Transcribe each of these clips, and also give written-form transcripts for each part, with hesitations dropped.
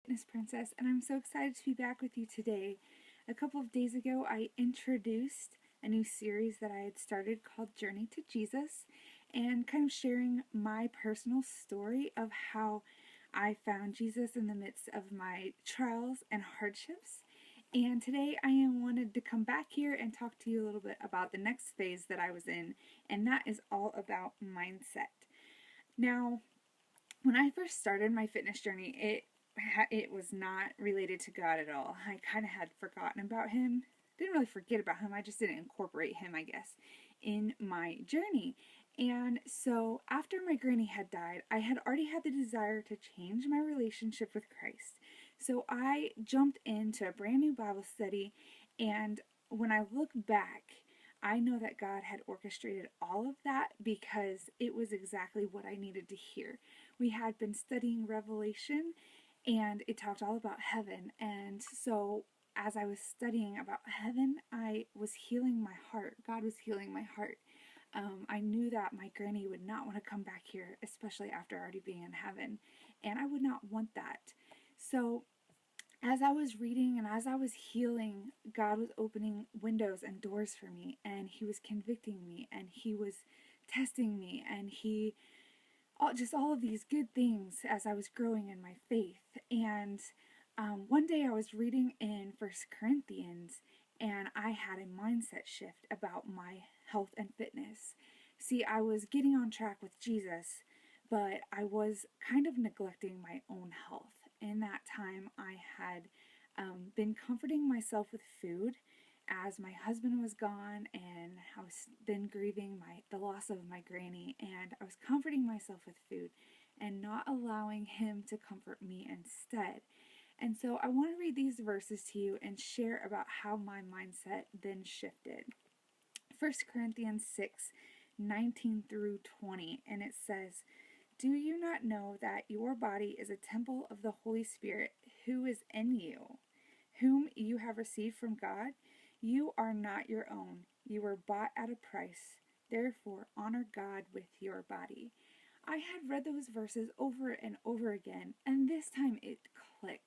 Fitness Princess, and I'm so excited to be back with you today. A couple of days ago, I introduced a new series that I had started called Journey to Jesus, and kind of sharing my personal story of how I found Jesus in the midst of my trials and hardships. And today I wanted to come back here and talk to you a little bit about the next phase that I was in, and that is all about mindset. Now, when I first started my fitness journey, it was not related to God at all. I kind of had forgotten about Him. Didn't really forget about Him. I just didn't incorporate Him, I guess, in my journey. And so after my granny had died, I had already had the desire to change my relationship with Christ. So I jumped into a brand new Bible study, and when I look back, I know that God had orchestrated all of that because it was exactly what I needed to hear. We had been studying Revelation, and it talked all about heaven. And so as I was studying about heaven, I was healing my heart. God was healing my heart. I knew that my granny would not want to come back here, especially after already being in heaven, and I would not want that. So as I was reading and as I was healing, God was opening windows and doors for me, and He was convicting me, and He was testing me, and He just all of these good things as I was growing in my faith. And one day I was reading in First Corinthians, and I had a mindset shift about my health and fitness. See, I was getting on track with Jesus, but I was kind of neglecting my own health. In that time, I had been comforting myself with food as my husband was gone, and I was then grieving the loss of my granny, and I was comforting myself with food and not allowing him to comfort me instead. And so I want to read these verses to you and share about how my mindset then shifted. 1 Corinthians 6:19 through 20, and it says, "Do you not know that your body is a temple of the Holy Spirit who is in you, whom you have received from God? You are not your own. You were bought at a price. Therefore, honor God with your body." I had read those verses over and over again, and this time it clicked.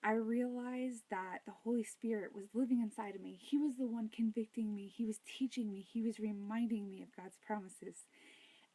I realized that the Holy Spirit was living inside of me. He was the one convicting me. He was teaching me. He was reminding me of God's promises.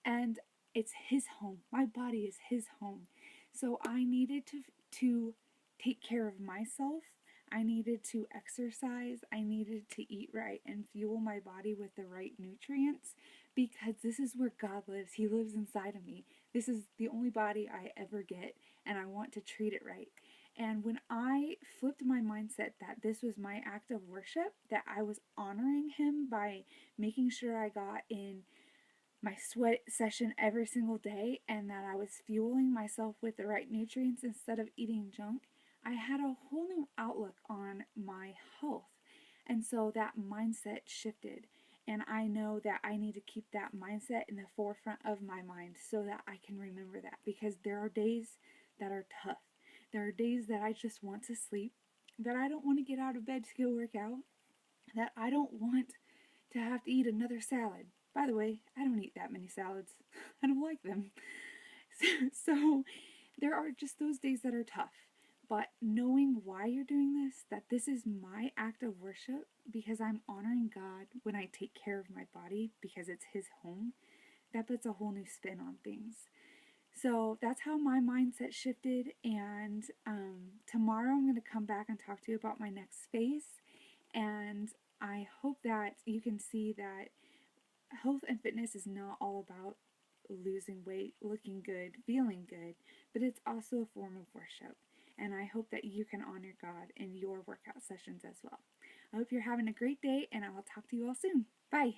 And it's His home. My body is His home. So I needed to take care of myself. I needed to exercise. I needed to eat right and fuel my body with the right nutrients, because this is where God lives. He lives inside of me. This is the only body I ever get, and I want to treat it right. And when I flipped my mindset that this was my act of worship, that I was honoring Him by making sure I got in my sweat session every single day, and that I was fueling myself with the right nutrients instead of eating junk, I had a whole new outlook on my health. And so that mindset shifted. And I know that I need to keep that mindset in the forefront of my mind so that I can remember that, because there are days that are tough. There are days that I just want to sleep, that I don't want to get out of bed to go work out, that I don't want to have to eat another salad. By the way, I don't eat that many salads. I don't like them. So there are just those days that are tough. But knowing why you're doing this, that this is my act of worship because I'm honoring God when I take care of my body because it's His home, that puts a whole new spin on things. So that's how my mindset shifted. And tomorrow I'm going to come back and talk to you about my next phase. And I hope that you can see that health and fitness is not all about losing weight, looking good, feeling good, but it's also a form of worship. And I hope that you can honor God in your workout sessions as well. I hope you're having a great day, and I will talk to you all soon. Bye.